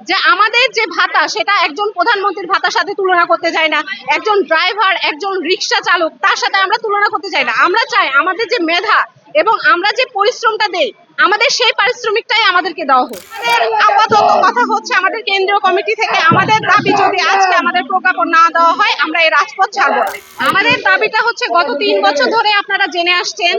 যে আমাদের যে ভাতা সেটা একজন প্রধানমন্ত্রীর ভাতার সাথে তুলনা করতে চাই না, একজন ড্রাইভার, একজন রিক্সা চালক তার সাথে আমরা তুলনা করতে চাই না। আমরা চাই আমাদের যে মেধা এবং আমরা যে পরিশ্রমটা দেই আমাদের সেই পারিশ্রমিকটাই আমাদেরকে দেওয়া হোক। আমাদের আপাতত কথা হচ্ছে আমাদের কেন্দ্রীয় কমিটি থেকে আমাদের দাবি যদি আজকে আমাদের প্রজ্ঞাপন না দেওয়া হয় আমরা এই রাজপথ ছাড়বো। আমাদের দাবিটা হচ্ছে গত 3 বছর ধরে আপনারা জেনে আসছেন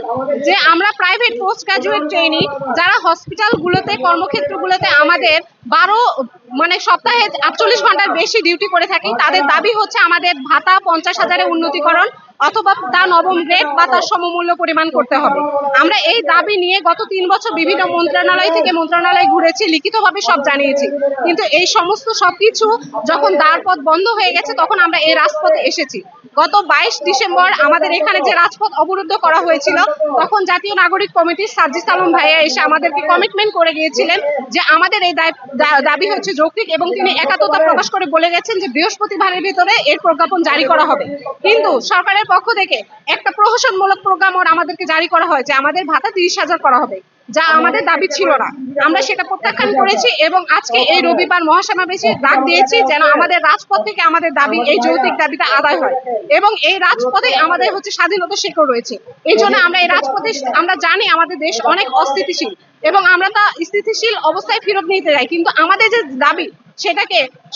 যে আমরা প্রাইভেট পোস্ট গ্রাজুয়েট ট্রেনি যারা হসপিটালগুলোতে কর্মক্ষেত্রগুলোতে আমাদের 12 সপ্তাহে 48 ঘন্টার বেশি ডিউটি করে থাকি, তাদের দাবি হচ্ছে আমাদের ভাতা 50,000-এ উন্নতিকরণ অথবা তা নবম গ্রেড বা তার সমমূল্য পরিমাণ করতে হবে। আমরা এই দাবি নিয়ে গত 3 বছর বিভিন্ন মন্ত্রণালয় থেকে মন্ত্রণালয় ঘুরেছি, লিখিতভাবে সব জানিয়েছি, কিন্তু এই সমস্ত সবকিছু যখন দ্বারপথ বন্ধ হয়ে গেছে তখন আমরা এই রাজপথে এসেছি। গত 22 ডিসেম্বর আমাদের এখানে যে রাজপথ অবরুদ্ধ করা হয়েছিল তখন জাতীয় নাগরিক কমিটির সাজ্জিদ আলম ভাইয়া এসে আমাদেরকে কমিটমেন্ট করে গিয়েছিলেন যে আমাদের এই দাবি হচ্ছে যৌক্তিক এবং তিনি একাত্মতা প্রকাশ করে বলে গেছেন যে বৃহস্পতিবারের ভিতরে এর প্রজ্ঞাপন জারি করা হবে। কিন্তু সরকারের পক্ষ থেকে একটা প্রহসনমূলক প্রজ্ঞাপন আমাদেরকে জারি করা হয় যে আমাদের ভাতা 30,000 করা হবে, যা আমাদের দাবি ছিল না। আমরা সেটা প্রত্যাখ্যান করেছি এবং আজকে এই রবিবার মহাসমাবেশে ডাক দিয়েছি যেন আমাদের রাজপথ থেকে আমাদের দাবি এই যৌক্তিক দাবিটা আদায় হয় এবং এই রাজপথে আমাদের হচ্ছে স্বাধীনতা শিকড় রয়েছে। এই জন্য আমরা এই রাজপথে আমরা জানি আমাদের দেশ অনেক অস্থিতিশীল এবং আমরা তা স্থিতিশীল অবস্থায় ফেরত নিতে চাই, কিন্তু আমাদের যে দাবি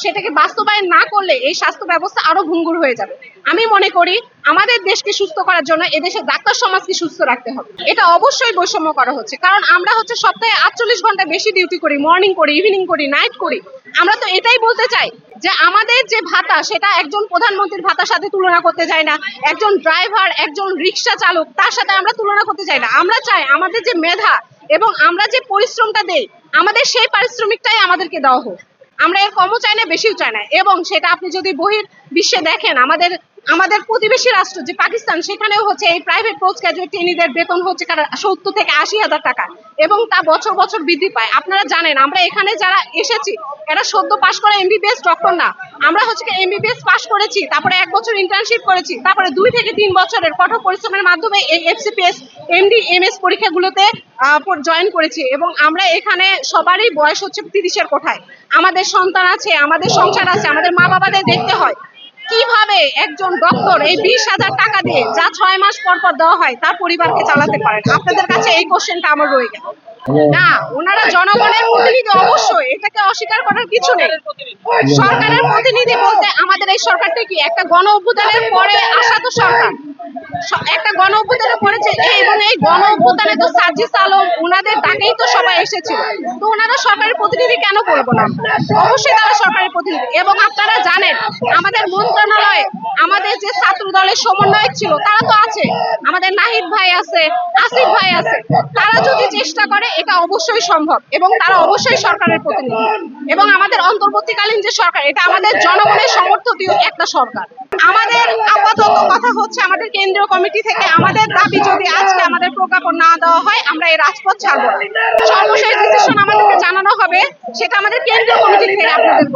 সেটাকে বাস্তবায়ন না করলে এই স্বাস্থ্য ব্যবস্থা আরো ভঙ্গুর হয়ে যাবে। আমি মনে করি আমাদের দেশকে সুস্থ করার জন্য এদেশের ডাক্তার সমাজকে সুস্থ রাখতে হবে। এটা অবশ্যই বৈষম্য করা হচ্ছে, কারণ আমরা হচ্ছে সপ্তাহে 48 ঘন্টা বেশি ডিউটি করি, মর্নিং করি, ইভিনিং করি, নাইট করি। আমরা তো এটাই বলতে চাই যে আমাদের যে ভাতা সেটা একজন প্রধানমন্ত্রীর ভাতার সাথে তুলনা করতে চাই না, একজন ড্রাইভার, একজন রিক্সা চালক তার সাথে আমরা তুলনা করতে চাই না। আমরা চাই আমাদের যে মেধা এবং আমরা যে পরিশ্রমটা দেই আমাদের সেই পারিশ্রমিকটাই আমাদেরকে দেওয়া হোক। আমরা এর কমও চাই না, বেশিও চাই না। এবং সেটা আপনি যদি বিশ্বে দেখেন আমাদের প্রতিবেশী রাষ্ট্র যে পাকিস্তান, সেখানেও হচ্ছে এই প্রাইভেট পোস্ট গ্রাজুয়েট ট্রেনিদের বেতন হচ্ছে 70 থেকে 80,000 টাকা এবং তা বছর বছর বৃদ্ধি পায়। আপনারা জানেন আমরা এখানে যারা এসেছি এরা সদ্য পাশ করা এমবিবিএস ডক্টর না, আমরা হচ্ছে এমবিবিএস পাশ করেছি, তারপরে 1 বছর ইন্টার্নশিপ করেছি, তারপরে 2 থেকে 3 বছরের কঠোর পরিশ্রমের মাধ্যমে এই এফসিপিএস, এমডি, এমএস পরীক্ষাগুলোতে জয়েন করেছি এবং আমরা এখানে সবারই বয়স হচ্ছে 30-এর কোঠায়। আমাদের সন্তান আছে, আমাদের সংসার আছে, আমাদের মা বাবাদের দেখতে হয়। কিভাবে একজন ডক্টর এই 20,000 টাকা দিয়ে যা 6 মাস পর পর দেওয়া হয় তার পরিবারকে চালাতে পারেন? আপনাদের কাছে এই কোশ্চেনটা আমার রয়ে গেল। না, ওনারা জনগণের প্রতিনিধি, অবশ্যই এটাকে অস্বীকার করার কিছু নেই। সরকারের প্রতিনিধি বলতে আমাদের এই সরকারটা কি একটা গণ অভ্যুত্থানের পরে আসা তো সরকার, একটা গণ অভ্যুত্থানে পড়েছে এবং এই গণ অভ্যুত্থানে তো সাজ্জিদ আলম ওনাদের ডাকেই তো সবাই এসেছিল, তো ওনারা সরকারের প্রতিনিধি কেন বলবো না? অবশ্যই তারা সরকারের প্রতিনিধি। এবং আপনারা জানেন আমাদের মন্ত্রণালয়ে আমাদের যে ছাত্র দলের সমন্বয়ক ছিল তারা তো আছে, আমাদের নাহিদ ভাই আছে, আসিফ ভাই আছে, তারা যদি চেষ্টা করে এটা অবশ্যই সম্ভব এবং তারা অবশ্যই সরকারের প্রতিনিধি। এবং আমাদের অন্তর্বর্তীকালীন যে সরকার এটা আমাদের জনগণের সমর্থিত একটা সরকার। আমাদের আপাতত কথা হচ্ছে আমাদের কেন্দ্রীয় কমিটি থেকে আমাদের দাবি যদি আজকে আমাদের প্রজ্ঞাপন না দেওয়া হয় আমরা এই রাজপথ ছাড়বো। সর্বশেষ ডিসিশন আমাদেরকে জানানো হবে, সেটা আমাদের কেন্দ্রীয় কমিটি থেকে আপনাদের